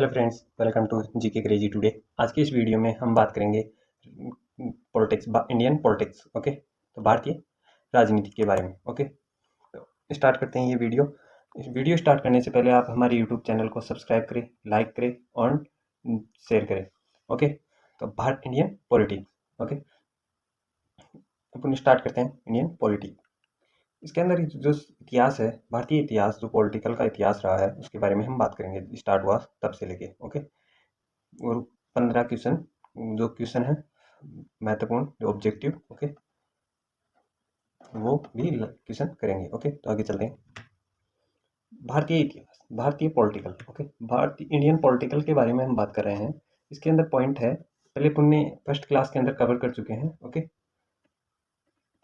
Hello friends, welcome to GK crazy today. आज की इस वीडियो में हम बात करेंगे पॉलिटिक्स, इंडियन पॉलिटिक्स। ओके, तो भारतीय राजनीति के बारे में। ओके, तो स्टार्ट करते हैं ये वीडियो। इस वीडियो स्टार्ट करने से पहले आप हमारे यूट्यूब चैनल को सब्सक्राइब करें, लाइक करें और शेयर करें। ओके, तो भारत इंडियन पॉलिटिक्स। ओके, अपन स्टार्ट करते हैं इंडियन पॉलिटिक्स। इसके अंदर जो इतिहास है, भारतीय इतिहास, जो पॉलिटिकल का इतिहास रहा है, उसके बारे में हम बात करेंगे। स्टार्ट हुआ तब से लेके। ओके, और 15 क्वेश्चन जो क्वेश्चन है महत्वपूर्ण, जो ऑब्जेक्टिव, ओके, वो भी क्वेश्चन करेंगे। ओके, तो आगे चलते हैं। भारतीय इतिहास, भारतीय पॉलिटिकल। ओके, भारतीय इंडियन पॉलिटिकल के बारे में हम बात कर रहे हैं। इसके अंदर पॉइंट है, पहले अपन ने फर्स्ट क्लास के अंदर कवर कर चुके हैं। ओके,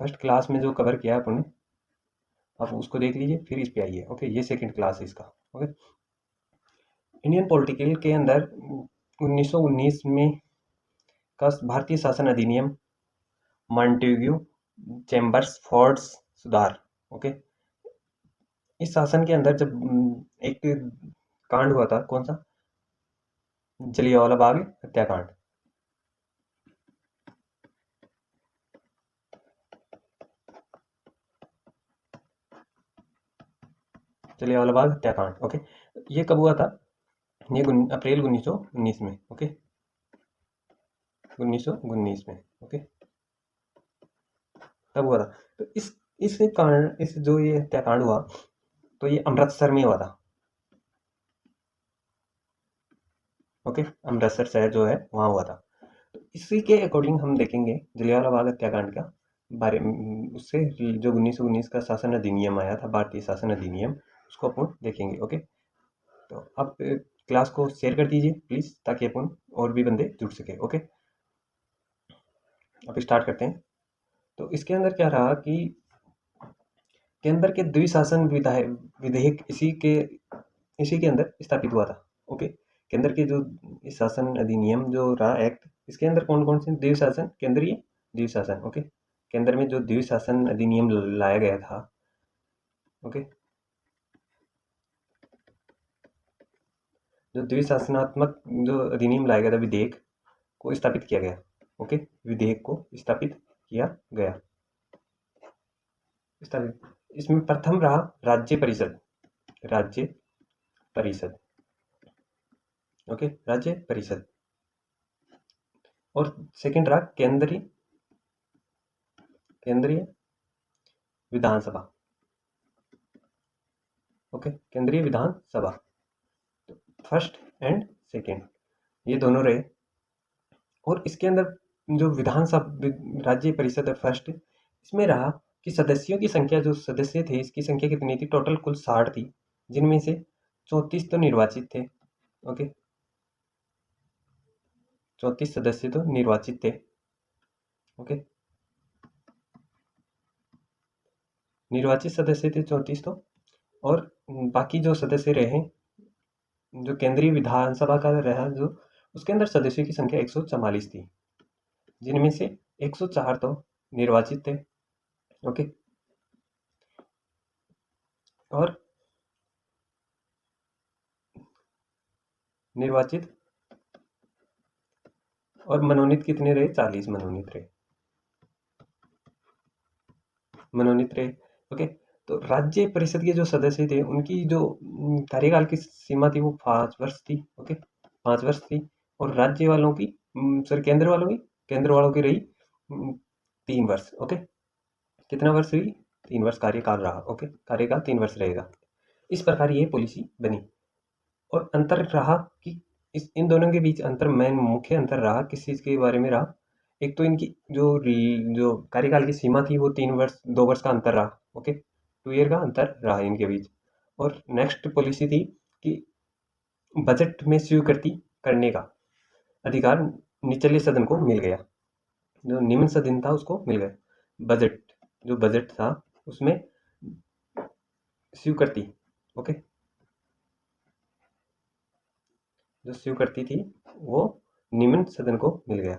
फर्स्ट क्लास में जो कवर किया अपन ने, आप उसको देख लीजिए, फिर इस पे आइए। ओके, ये सेकंड क्लास है इसका। ओके, इंडियन पॉलिटिकल के अंदर 1919 में का भारतीय शासन अधिनियम, मॉन्टेग्यू चैम्बर्स फोर्ड्स सुधार। ओके, इस शासन के अंदर जब एक कांड हुआ था, कौन सा? जलियांवाला बाग हत्याकांड। जलियांवाला बाग हत्याकांड। ओके, ये कब हुआ था? ये अप्रैल 1919 में। ओके, 1919 में। ओके, तब हुआ था। तो इस कांड, इस जो ये हत्याकांड हुआ, तो ये अमृतसर में हुआ था। ओके, अमृतसर शहर जो है वहाँ हुआ था। तो इसी के अकॉर्डिंग हम देखेंगे जलियांवाला बाग हत्याकांड का बारे में। उससे जो 1919 का शासन अधिनियम आया था, भारतीय शासन अधिनियम, उसको अपन देखेंगे। ओके, तो आप क्लास को शेयर कर दीजिए प्लीज़, ताकि अपन और भी बंदे जुड़ सके। ओके, अब स्टार्ट करते हैं। तो इसके अंदर क्या रहा कि केंद्र के द्विशासन विधेयक इसी के अंदर स्थापित हुआ था। ओके, केंद्र के जो इस शासन अधिनियम जो रहा एक्ट, इसके अंदर कौन कौन से द्विशासन, केंद्रीय द्विशासन। ओके, केंद्र में जो द्विशासन अधिनियम लाया गया था। ओके, जो द्विशासनात्मक जो अधिनियम लाया गया था, विधेयक को स्थापित किया गया। ओके, विधेयक को स्थापित किया गया। स्थापित, इसमें प्रथम रहा राज्य परिषद। राज्य परिषद। ओके, राज्य परिषद। और सेकंड रहा केंद्रीय केंद्रीय विधानसभा। ओके, केंद्रीय विधानसभा। फर्स्ट एंड सेकंड, ये दोनों रहे। और इसके अंदर जो विधानसभा, राज्य परिषद फर्स्ट, इसमें रहा कि सदस्यों की संख्या, जो सदस्य थे, इसकी संख्या कितनी थी? टोटल कुल 60 थी, जिनमें से 34 तो निर्वाचित थे। ओके, 34 सदस्य तो निर्वाचित थे। ओके, निर्वाचित सदस्य थे 34 तो, और बाकी जो सदस्य रहे, जो केंद्रीय विधानसभा का रहा, जो उसके अंदर सदस्यों की संख्या 144 थी, जिनमें से 104 तो निर्वाचित थे। ओके, और निर्वाचित और मनोनीत कितने रहे? 40 मनोनीत रहे। मनोनीत रहे। ओके, तो राज्य परिषद के जो सदस्य थे, उनकी जो कार्यकाल की सीमा थी, वो 5 वर्ष थी। ओके, 5 वर्ष थी। और राज्य वालों की, सॉरी, केंद्र वालों की रही 3 वर्ष। ओके, कितना वर्ष हुई? 3 वर्ष कार्यकाल रहा। ओके, कार्यकाल 3 वर्ष रहेगा। इस प्रकार ये पॉलिसी बनी। और अंतर रहा कि इन दोनों के बीच अंतर, मेन मुख्य अंतर रहा किस चीज़ के बारे में रहा? एक तो इनकी जो कार्यकाल की सीमा थी, वो 3 वर्ष, 2 वर्ष का अंतर रहा। ओके, 2 ईयर का अंतर रहा इनके बीच। और नेक्स्ट पॉलिसी थी कि बजट में स्वीकृति करने का अधिकार निचले सदन को मिल गया, जो निम्न सदन था उसको मिल गया। बजट, जो बजट था उसमें स्वीकृति। ओके, जो स्वीकृति थी वो निम्न सदन को मिल गया,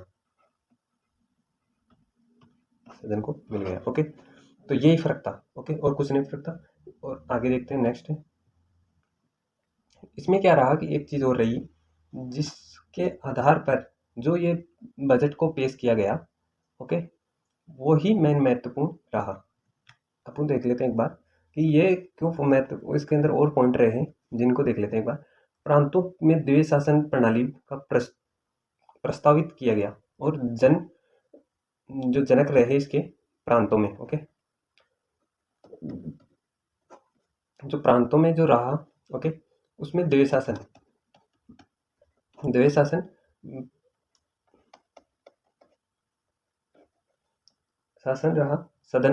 सदन को मिल गया। ओके, तो यही फर्क था। ओके, और कुछ नहीं फर्क था। और आगे देखते हैं नेक्स्ट है। इसमें क्या रहा कि एक चीज़ और रही जिसके आधार पर जो ये बजट को पेश किया गया, ओके, वो ही मेन महत्वपूर्ण रहा। अपन देख लेते हैं एक बार कि ये क्यों महत्व, इसके अंदर और पॉइंट रहे हैं जिनको देख लेते हैं एक बार। प्रांतों में द्वैध शासन प्रणाली का प्रस्तावित किया गया और जो जनक रहे इसके प्रांतों में, ओके, जो प्रांतों में जो रहा, ओके, उसमें द्वैध शासन शासन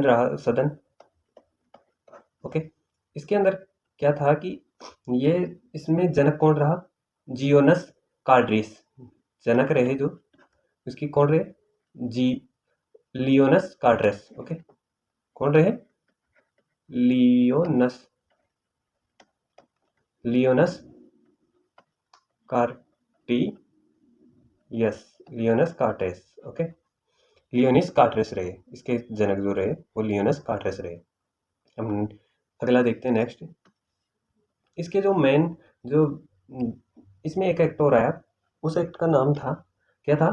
रहा, सदन, ओके। इसके अंदर क्या था कि ये इसमें जनक कौन रहा? जियोनस कार्ड्रिस जनक रहे, जो इसकी कौन रहे? जी लियोनस कार्ड्रेस, ओके। कौन रहे? लियोनस कार्टेस, ओके। लियोनिस कार्टेस रहे, इसके जनक जो रहे वो लियोनस कार्टेस रहे। हम अगला देखते हैं नेक्स्ट। इसके जो मेन जो इसमें एक एक्ट और आया, उस एक्ट का नाम था, क्या था?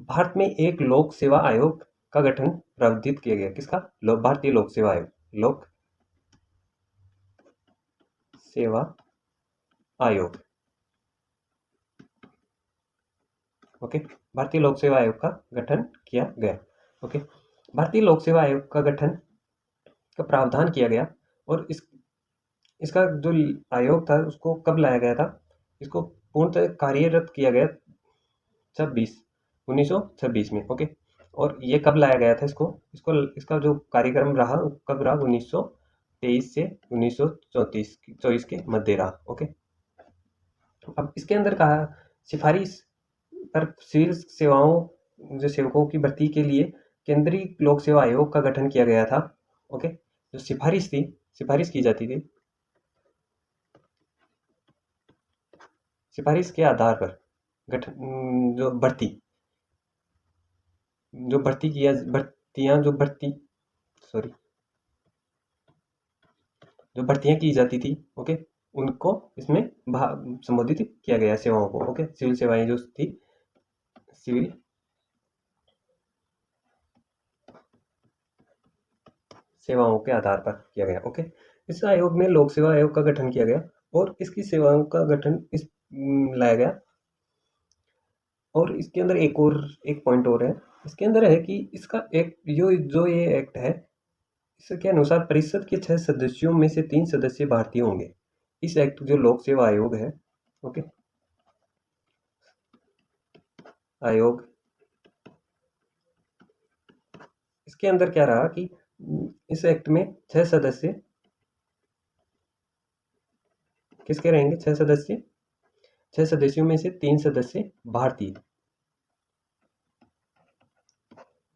भारत में एक लोक सेवा आयोग का गठन प्रावधानित किया गया। किसका? भारतीय लोक सेवा आयोग, लोक सेवा आयोग, ओके। भारतीय लोक सेवा आयोग का गठन किया गया, ओके। भारतीय लोक सेवा आयोग का गठन का प्रावधान किया गया और इसका जो आयोग था उसको कब लाया गया था? इसको पूर्णतः कार्यरत किया गया 1926 में, ओके। और ये कब लाया गया था? इसका जो कार्यक्रम रहा कब रहा? 1923 से 1934 के मध्य रहा, ओके। अब इसके अंदर कहा सिफारिश पर सिविल सेवाओं जो सेवकों की भर्ती के लिए केंद्रीय लोक सेवा आयोग का गठन किया गया था, ओके। जो सिफारिश की जाती थी, सिफारिश के आधार पर गठन जो भर्तियां की जाती थी, ओके, उनको इसमें संबोधित किया गया सेवाओं को, ओके। सिविल सेवाएं जो थी, सिविल सेवाओं के आधार पर किया गया, ओके। इस आयोग में लोक सेवा आयोग का गठन किया गया और इसकी सेवाओं का गठन लाया गया। और इसके अंदर एक पॉइंट और है, इसके अंदर है कि इसका एक जो ये एक्ट है, इसके अनुसार परिषद के 6 सदस्यों में से 3 सदस्य भारतीय होंगे। इस एक्ट जो लोक सेवा आयोग है, ओके, आयोग, इसके अंदर क्या रहा कि इस एक्ट में 6 सदस्य किसके रहेंगे? 6 सदस्यों में से 3 सदस्य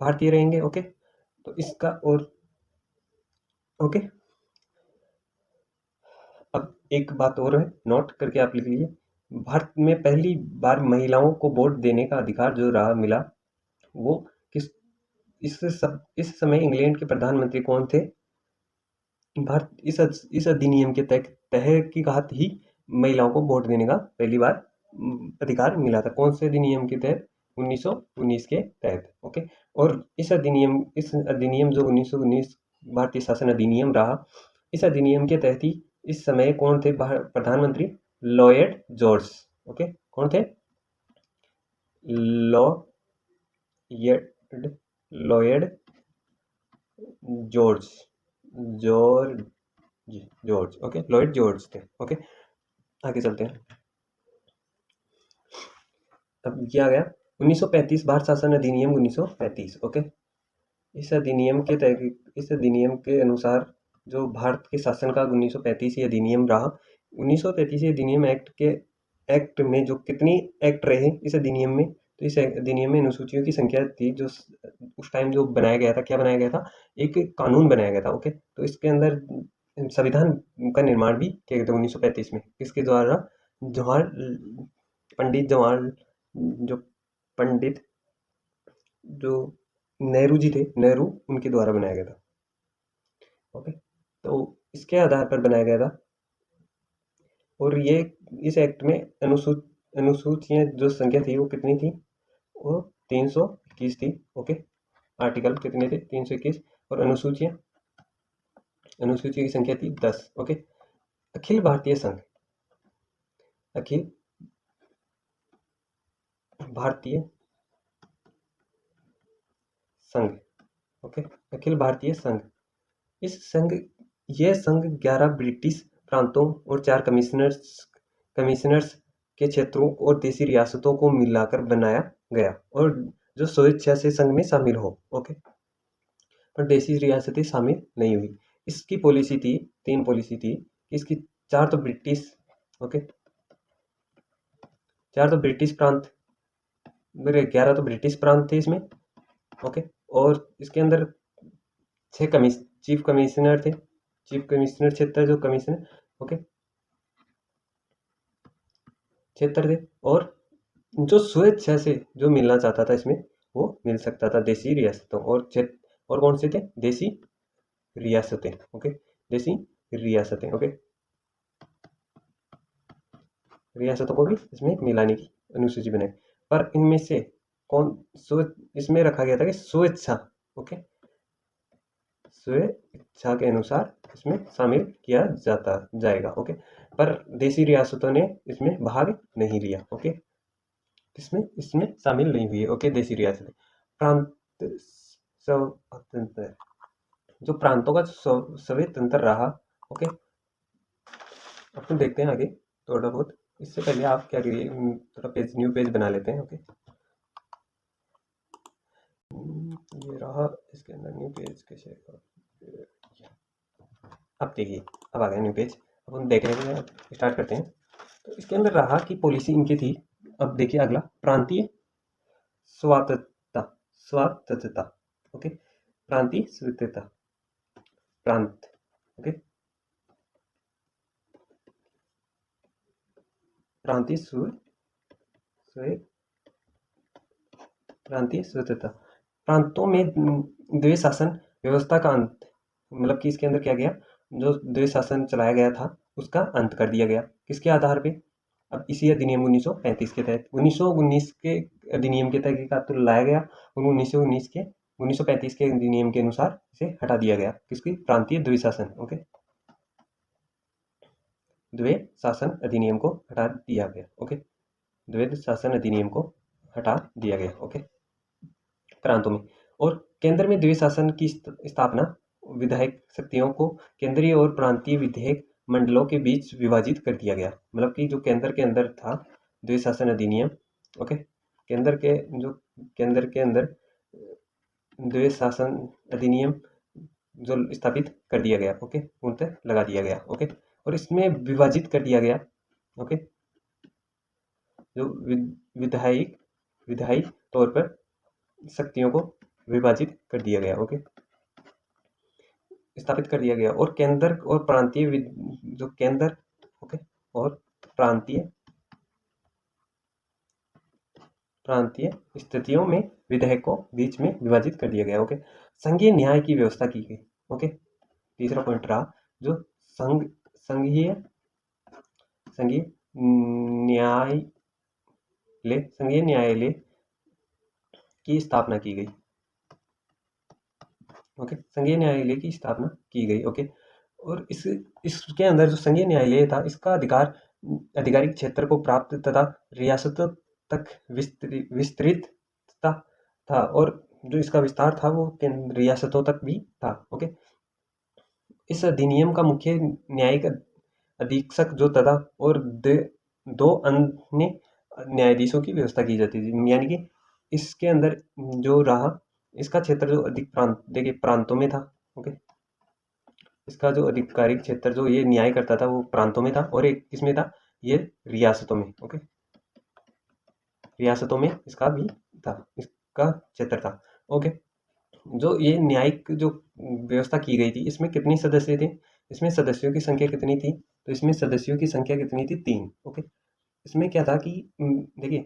भारतीय रहेंगे, ओके। तो इसका और, ओके। अब एक बात और है, नोट करके आप लिख लीजिए। भारत में पहली बार महिलाओं को वोट देने का अधिकार जो रहा मिला, वो किस इस समय इंग्लैंड के प्रधानमंत्री कौन थे? भारत इस अधिनियम के तहकीकात ही महिलाओं को वोट देने का पहली बार अधिकार मिला था। कौन से अधिनियम के तहत? 1919 के तहत, ओके। और इस अधिनियम जो 1919 भारतीय शासन अधिनियम रहा, इस अधिनियम के तहत ही इस समय कौन थे प्रधानमंत्री? Lloyd George, okay. कौन थे? Lloyd Lloyd George George George, okay. Lloyd George थे, ओके। आगे चलते हैं। अब क्या गया? 1935 भारत शासन अधिनियम 1935, ओके। इस अधिनियम के अनुसार जो भारत के शासन का 1935 ही अधिनियम रहा। 1935 अधिनियम एक्ट में जो कितनी एक्ट रहे इस अधिनियम में? तो इस अधिनियम में अनुसूचियों की संख्या थी, जो उस टाइम जो बनाया गया था, क्या बनाया गया था? एक कानून बनाया गया था, ओके। तो इसके अंदर संविधान का निर्माण भी किया गया था 1935 में। किसके द्वारा? पंडित जवाहर जो पंडित जो नेहरू जी थे, नेहरू, उनके द्वारा बनाया गया था, ओके। तो इसके आधार पर बनाया गया था और ये इस एक्ट में अनुसूचियाँ जो संख्या थी वो कितनी थी, वो 321 थी। ओके, आर्टिकल कितने थे, 321, और अनुसूची की संख्या थी 10। ओके, अखिल भारतीय संघ, अखिल भारतीय संघ, ओके, अखिल भारतीय संघ, इस संघ ये संघ 11 ब्रिटिश प्रांतों और 4 कमिश्नर्स के क्षेत्रों और देशी रियासतों को मिलाकर बनाया गया, और जो स्वेच्छा से संघ में शामिल हो। ओके, पर देशी रियासतें शामिल नहीं हुई। इसकी पॉलिसी थी, 3 पॉलिसी थी। इसकी 4 तो ब्रिटिश, ओके, 4 तो ब्रिटिश प्रांत, मेरे 11 तो ब्रिटिश प्रांत थे इसमें। ओके, और इसके अंदर 6 चीफ कमिश्नर थे, चीफ कमिश्नर क्षेत्र जो कमिश्नर, ओके, क्षेत्र थे, और जो स्वेच्छा से जो मिलना चाहता था इसमें वो मिल सकता था, देशी रियासतों और क्षेत्र। और कौन से थे, देशी रियासतें। ओके, देशी रियासतें, ओके, रियासतों को भी इसमें मिलाने की अनुसूची बनाई। पर इनमें से कौन इसमें रखा गया था कि स्वेच्छा, ओके, स्वेच्छा के अनुसार इसमें शामिल किया जाएगा। ओके, पर देशी रियासतों ने इसमें भाग नहीं लिया। ओके, इसमें इसमें शामिल नहीं हुई। ओके, देशी रियासतें, प्रांत स्वतंत्र, जो प्रांतों का स्वतंत्र रहा। ओके, अपन देखते हैं आगे थोड़ा बहुत। इससे पहले आप क्या करिए, थोड़ा पेज, न्यू पेज बना लेते हैं। ओके, ये रहा, इसके अंदर न्यू पेज कैसे, अब देखिए, अब आ गया न्यू पेज। अब हम देख रहे हैं, स्टार्ट करते हैं। तो इसके अंदर रहा कि पॉलिसी इनकी थी। अब देखिए अगला, प्रांतीय स्वायत्तता, स्वायत्तता, ओके, प्रांतीय स्वायत्तता, प्रांत, ओके, प्रांतीय प्रांतीय स्वायत्तता, प्रांतों में द्वैध शासन व्यवस्था का अंत, मतलब कि इसके अंदर क्या गया, जो द्वैध शासन चलाया गया था उसका अंत कर दिया गया। किसके आधार पे, अब इसी अधिनियम 1935 के तहत, 1919 के अधिनियम के तहत तो लाया गया, और 1935 के अधिनियम के अनुसार इसे हटा दिया गया। किसकी, प्रांतीय द्वैध शासन, ओके, द्वैध शासन अधिनियम को हटा दिया गया। ओके, द्वैध शासन अधिनियम को हटा दिया गया। ओके, प्रांतों में, और केंद्र में द्वैध शासन की स्थापना विधायक शक्तियों को केंद्रीय और प्रांतीय विधायक मंडलों के बीच विभाजित कर दिया गया। मतलब कि जो केंद्र के अंदर था द्वैध शासन अधिनियम, ओके, केंद्र के अंदर द्वैध शासन अधिनियम जो स्थापित कर दिया गया। ओके, उन तक लगा दिया गया। ओके, और इसमें विभाजित कर दिया गया। ओके, जो विधायी तौर पर शक्तियों को विभाजित कर दिया गया। ओके, स्थापित कर दिया गया, और केंद्र और प्रांतीय जो केंद्र, ओके, और प्रांतीय स्थितियों में विधायकों बीच में विभाजित कर दिया गया। ओके, संघीय न्याय की व्यवस्था की गई। ओके, तीसरा पॉइंट रहा, जो संघीय न्यायालय की स्थापना की गई। ओके, संघीय न्यायालय की स्थापना की गई। ओके, और इसके अंदर जो संघीय न्यायालय था, इसका आधिकारिक क्षेत्र को प्राप्त तथा रियासतों तक विस्तृत था, और जो इसका विस्तार था वो रियासतों तक भी था। ओके, इस अधिनियम का मुख्य न्यायिक अधीक्षक जो तथा और 2 अन्य न्यायाधीशों की व्यवस्था की जाती थी। यानी कि इसके अंदर जो रहा, इसका क्षेत्र जो अधिक देखिए प्रांतों में था। ओके, इसका जो आधिकारिक क्षेत्र जो ये न्याय करता था वो प्रांतों में था, और एक किसमें था, ये रियासतों में। ओके, रियासतों में इसका भी था, इसका क्षेत्र था। ओके, जो ये न्यायिक जो व्यवस्था की गई थी, इसमें कितनी सदस्य थे, इसमें सदस्यों की संख्या कितनी थी, तो इसमें सदस्यों की संख्या कितनी थी, 3। ओके, इसमें क्या था कि देखिए,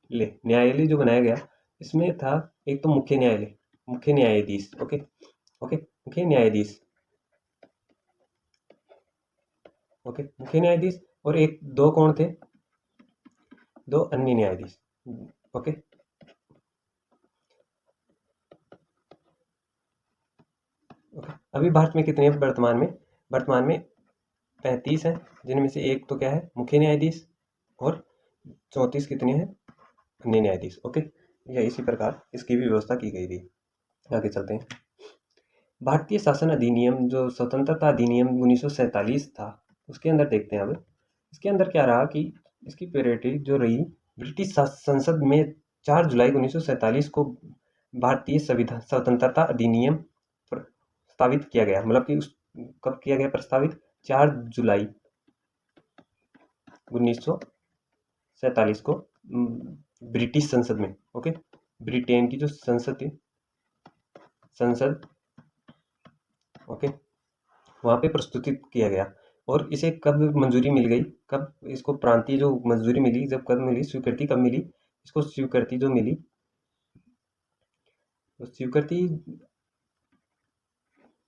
न्यायालय जो बनाया गया, इसमें था एक तो मुख्य न्यायाधीश। ओके, ओके, मुख्य न्यायाधीश, ओके, मुख्य न्यायाधीश और एक दो कौन थे, दो अन्य न्यायाधीश। Okay, okay. अभी भारत में कितने हैं वर्तमान में? वर्तमान में 35 हैं, जिनमें से एक तो क्या है, मुख्य न्यायाधीश, और 34 कितने हैं, अन्य न्यायाधीश। ओके, या इसी प्रकार इसकी भी व्यवस्था की गई थी। आगे चलते हैं। भारतीय शासन अधिनियम जो स्वतंत्रता अधिनियम 1947 था, उसके अंदर देखते हैं। अब इसके अंदर क्या रहा कि इसकी प्रायोरिटी जो रही, ब्रिटिश संसद में 4 जुलाई 1947 को भारतीय संविधान स्वतंत्रता अधिनियम प्रस्तावित किया गया। मतलब कि उस कब किया गया प्रस्तावित? 4 जुलाई 1947 को ब्रिटिश संसद में। ओके, ब्रिटेन की जो संसद थी, संसद, ओके, वहाँ पे प्रस्तुतित किया गया। और इसे कब मंजूरी मिल गई, कब इसको प्रांतीय जो मंजूरी मिली, जब कब मिली, स्वीकृति कब मिली इसको? स्वीकृति जो मिली, तो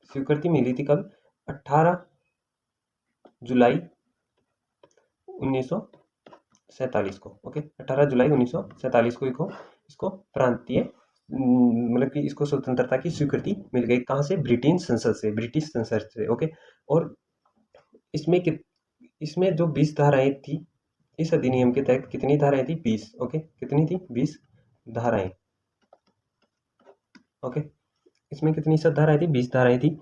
स्वीकृति मिली थी कब? 18 जुलाई 1947 को। ओके, 18 जुलाई 1947 को इसको प्रांतीय मतलब कि इसको स्वतंत्रता की स्वीकृति मिल गई। कहाँ से? ब्रिटेन संसद से, ब्रिटिश संसद से। ओके, और इसमें जो 20 धाराएं थी, इस अधिनियम के तहत कितनी धाराएं थी? 20। ओके, कितनी थी? 20 धाराएं। ओके, इसमें कितनी सब धाराएं थी? 20 धाराएं थी।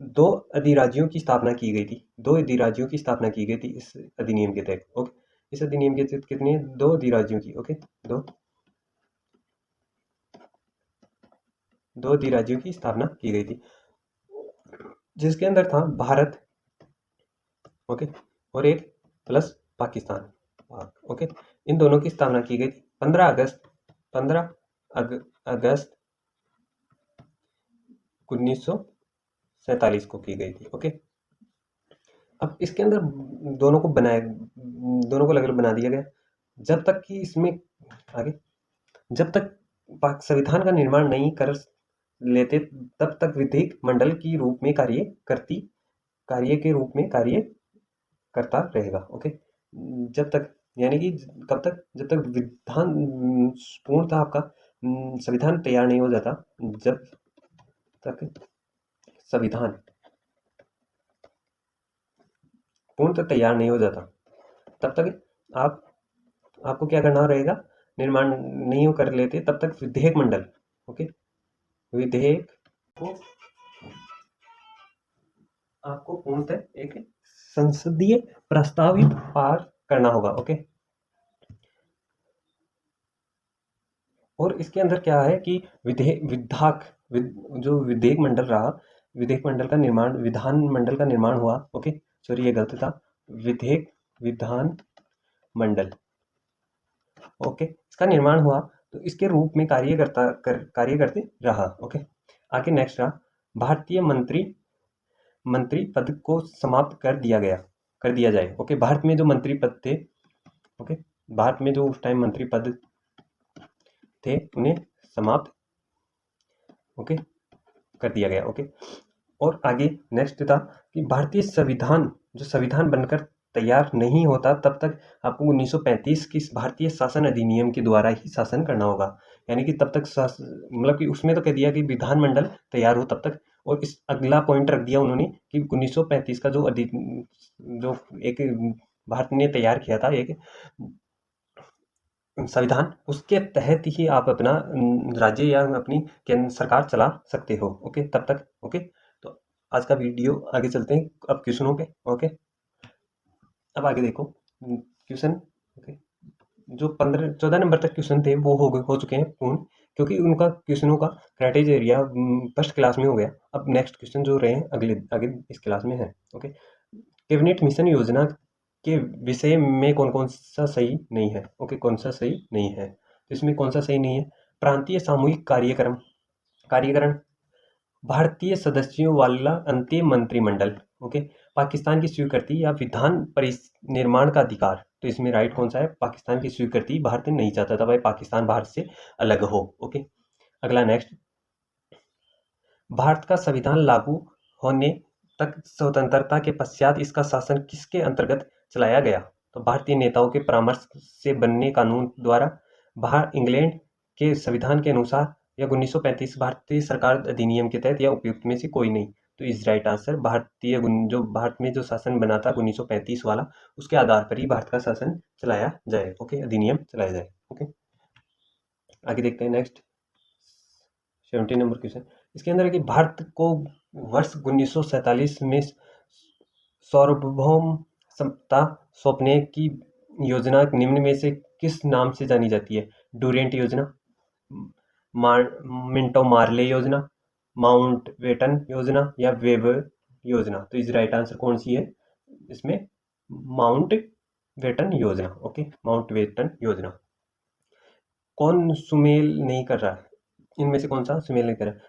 2 अधिराज्यों की स्थापना की गई थी, 2 अधिराज्यों की स्थापना की गई थी इस अधिनियम के तहत। ओके, इस अधिनियम के तहत कितने? 2 अधिराज्यों की। ओके, 2 अधिराज्यों की स्थापना की गई थी, जिसके अंदर था भारत, ओके, और एक प्लस पाकिस्तान। ओके, इन दोनों की स्थापना की गई थी 15 अगस्त 1947 को की गई थी। ओके, अब इसके अंदर दोनों को अलग अलग बना दिया गया। जब तक कि इसमें आगे, जब तक संविधान का निर्माण नहीं कर लेते, तब तक विधिक मंडल की रूप में कार्य के रूप में कार्य करता रहेगा। ओके, जब तक, यानी कि कब तक? जब तक विधान पूर्णतः आपका संविधान तैयार नहीं हो जाता, जब तक संविधान पूर्णतः तैयार नहीं हो जाता, तब तक आपको क्या करना रहेगा? निर्माण नहीं कर लेते तब तक विधेयक मंडल, ओके, विधेयक को आपको पूर्णतः एक संसदीय प्रस्तावित पार करना होगा। ओके, और इसके अंदर क्या है कि जो विधेयक मंडल रहा, विधेयक मंडल का निर्माण, विधान मंडल का निर्माण हुआ। ओके, सॉरी ये गलत था, विधान मंडल। ओके, इसका निर्माण हुआ, तो इसके रूप में कार्य करते रहा। ओके, आगे नेक्स्ट रहा, भारतीय मंत्री पद को समाप्त कर दिया जाए। ओके, भारत में जो मंत्री पद थे, ओके, भारत में जो उस टाइम मंत्री पद थे, उन्हें समाप्त, ओके, कर दिया गया। ओके, और आगे नेक्स्ट था कि भारतीय संविधान बनकर तैयार नहीं होता, तब तक आपको 1935 की भारतीय शासन अधिनियम के द्वारा ही शासन करना होगा। यानी कि तब तक मतलब कि उसमें तो कह दिया कि विधानमंडल तैयार हो तब तक, और इस अगला पॉइंट रख दिया उन्होंने कि 1935 का जो एक भारत ने तैयार किया था एक संविधान, उसके तहत ही आप अपना राज्य या अपनी केंद्र सरकार चला सकते हो। ओके, तब तक। ओके, तो आज का वीडियो आगे चलते हैं अब क्वेश्चनों पे। ओके, अब आगे देखो क्वेश्चन। ओके, जो 14 नंबर तक क्वेश्चन थे वो हो चुके हैं पूर्ण, क्योंकि उनका क्वेश्चनों का क्राइटेरिया फर्स्ट क्लास में हो गया। अब नेक्स्ट क्वेश्चन जो रहे हैं आगे इस क्लास में है। ओके, कैबिनेट मिशन योजना के विषय में कौन कौन सा सही नहीं है? ओके, कौन सा सही नहीं है? तो इसमें कौन सा सही नहीं है? प्रांतीय सामूहिक कार्यकरण, भारतीय सदस्यों वाला अंतिम मंत्रिमंडल, ओके, पाकिस्तान की स्वीकृति या विधान निर्माण का अधिकार। तो इसमें राइट कौन सा है? पाकिस्तान की स्वीकृति भारत नहीं चाहता था भाई पाकिस्तान भारत से अलग हो। ओके, अगला नेक्स्ट, भारत का संविधान लागू होने तक स्वतंत्रता के पश्चात इसका शासन किसके अंतर्गत चलाया गया? तो भारतीय नेताओं के परामर्श से बनने कानून द्वारा, बाहर इंग्लैंड के संविधान के अनुसार, या 1935 भारतीय सरकार अधिनियम के तहत, या उपयुक्त में से कोई नहीं। तो इज राइट आंसर जो भारत में जो शासन बना था 1935 वाला, उसके आधार पर ही भारत का शासन चलाया जाए। ओके, अधिनियम चलाया जाए। ओके, आगे देखते हैं नेक्स्ट 17 नंबर क्वेश्चन। इसके अंदर है कि भारत को वर्ष 1947 में सार्वभौम समता सौंपने की योजना निम्न में से किस नाम से जानी जाती है? डूरेंट योजना, मिंटो मार्ले योजना, माउंटबेटन योजना, या वेबर योजना। तो इस राइट आंसर कौन सी है इसमें? माउंटबेटन योजना। ओके, माउंटबेटन योजना। कौन सुमेल नहीं कर रहा है? इनमें से कौन सा सुमेल नहीं कर रहा है?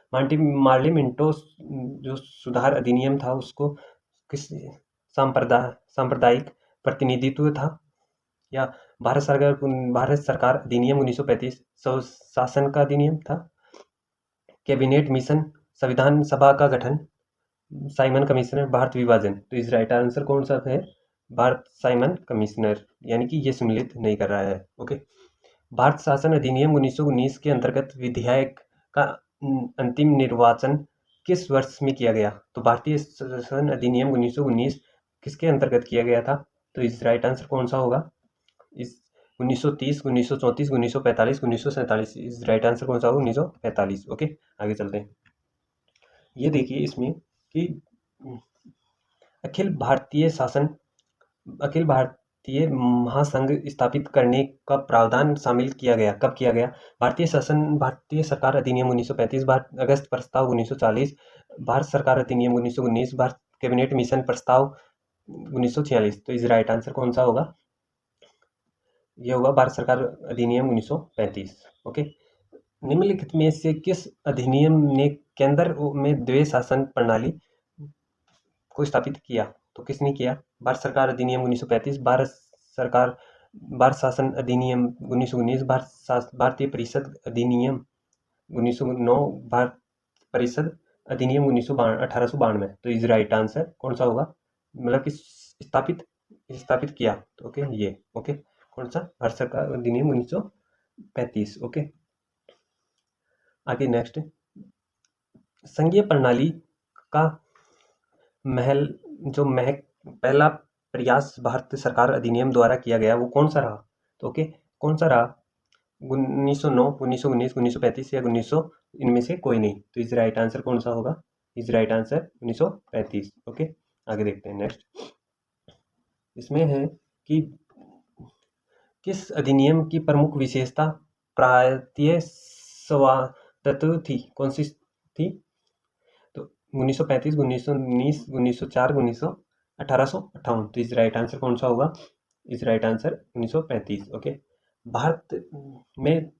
मार्ले मिंटो जो सुधार अधिनियम था उसको किस सांप्रदायिक प्रतिनिधित्व था, या भारत सरकार अधिनियम 1935 शासन का अधिनियम था, कैबिनेट मिशन, संविधान सभा का गठन, साइमन कमिश्नर, भारत विभाजन। तो इस राइट आंसर कौन सा है? भारत साइमन कमिश्नर, यानी कि ये सम्मिलित नहीं कर रहा है। ओके, भारत शासन अधिनियम 1919 के अंतर्गत विधायक का अंतिम निर्वाचन किस वर्ष में किया गया? तो भारतीय शासन अधिनियम 1919 किसके अंतर्गत किया गया था? तो इस राइट आंसर कौन सा होगा? इस 1930, 1934, 1945, 1947। इस राइट आंसर कौन सा होगा? 1945। ओके, आगे चलते हैं। ये देखिए इसमें कि अखिल भारतीय महासंघ स्थापित करने का प्रावधान शामिल किया गया। कब किया गया? भारतीय सरकार अधिनियम 1935, भारत अगस्त प्रस्ताव 1940, भारत सरकार अधिनियम 1919, भारत कैबिनेट मिशन प्रस्ताव 1946। तो इस राइट आंसर कौन सा होगा? यह होगा भारत सरकार अधिनियम 1935। ओके, निम्नलिखित में से किस अधिनियम ने केंद्र में द्वै शासन प्रणाली को स्थापित किया? तो किसने किया? भारत सरकार अधिनियम 1935, भारत शासन अधिनियम 1919, भारतीय परिषद अधिनियम 1909, भारत परिषद अधिनियम 1892। तो इज राइट आंसर कौन सा होगा? मतलब कि स्थापित किया। तो ओके, ये ओके, कौन सा? भारत सरकार अधिनियम 1935। ओके, आगे नेक्स्ट, संघीय प्रणाली का पहला प्रयास भारत सरकार अधिनियम द्वारा किया गया, वो कौन सा रहा? तो ओके, कौन सा रहा? 1909, 1919, 1935 या 1900, इनमें से कोई नहीं। तो इस राइट आंसर कौन सा होगा? इस राइट आंसर 1935। ओके, आगे देखते हैं नेक्स्ट। इसमें है कि किस अधिनियम की प्रमुख विशेषता प्रांतीय स्वायत्तता थी? कौन सी थी? तो 1935, 1919, 1904, 1858। तो इस राइट आंसर कौन सा होगा? इस राइट आंसर 1935। ओके, भारत में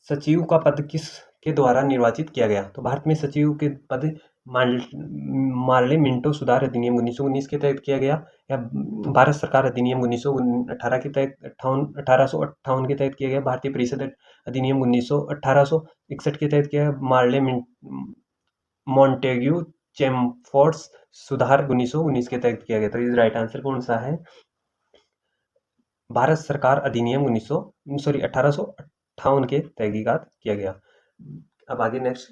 सचिव का पद किसके द्वारा निर्वाचित किया गया? तो भारत में सचिव के पद मार्ले मिंटो सुधार अधिनियम 1919 के तहत किया गया, या भारत सरकार अधिनियम 1918 के तहत 1858 के तहत किया गया, भारतीय परिषद अधिनियम 1861 के तहत किया गया, मार्ले मॉन्टेग्यू चेमफोर्ड्स सुधार 1919 के तहत किया गया। तो इस राइट आंसर कौन सा है? भारत सरकार अधिनियम 1858 के तहकीकात किया गया। अब आगे नेक्स्ट,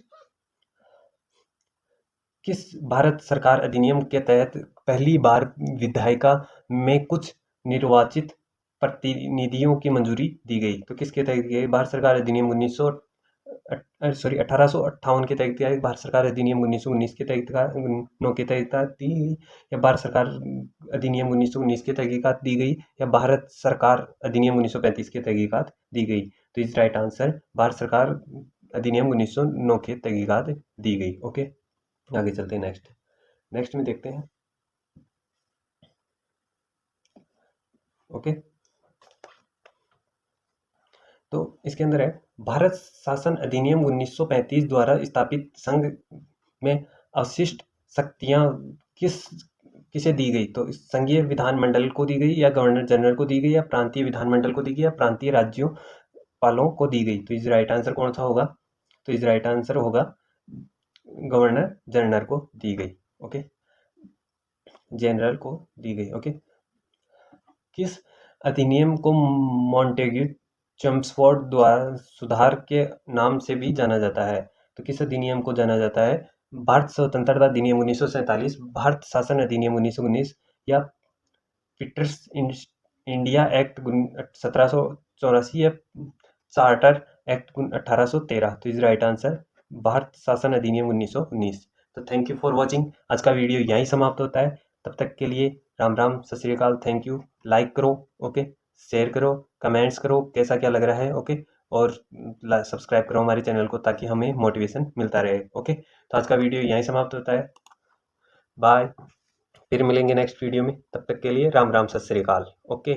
किस भारत सरकार अधिनियम के तहत पहली बार विधायिका में कुछ निर्वाचित प्रतिनिधियों की मंजूरी दी गई? तो किसके तहत? भारत सरकार अधिनियम 1858 के तहत किया, भारत सरकार अधिनियम 1919 के तहत नो के तहत दी गई, या भारत सरकार अधिनियम 1919 के तहकीकात दी गई, या भारत सरकार अधिनियम 1935 के तहकीकात दी गई? तो इस राइट आंसर भारत सरकार अधिनियम 1909 के तहकीकात दी गई। ओके, आगे चलते हैं नेक्स्ट में देखते हैं। ओके, तो इसके अंदर है, भारत शासन अधिनियम 1935 द्वारा स्थापित संघ में अवशिष्ट शक्तियां किसे दी गई? तो संघीय विधानमंडल को दी गई, या गवर्नर जनरल को दी गई, या प्रांतीय विधानमंडल को दी गई, या प्रांतीय राज्यपालों को दी गई? तो इस राइट आंसर कौन सा होगा? तो इस राइट आंसर होगा गवर्नर जनरल को दी गई। ओके, जनरल को दी गई। ओके, किस अधिनियम को मॉन्टेग्यू चेम्सफोर्ड द्वारा सुधार के नाम से भी जाना जाता है? तो किस अधिनियम को जाना जाता है? भारत स्वतंत्रता अधिनियम 1947, भारत शासन अधिनियम 1919, या पीटर्स इंडिया एक्ट 1784, या चार्टर एक्ट 1813? तो इज राइट आंसर भारत शासन अधिनियम 1919। तो थैंक यू फॉर वॉचिंग। आज का वीडियो यहीं समाप्त होता है। तब तक के लिए राम राम, सत श्री अकाल, थैंक यू। लाइक करो, ओके, शेयर करो, कमेंट्स करो कैसा क्या लग रहा है, ओके, और सब्सक्राइब करो हमारे चैनल को ताकि हमें मोटिवेशन मिलता रहे। ओके, तो आज का वीडियो यहीं समाप्त होता है। बाय, फिर मिलेंगे नेक्स्ट वीडियो में। तब तक के लिए राम राम, सत श्री अकाल। ओके।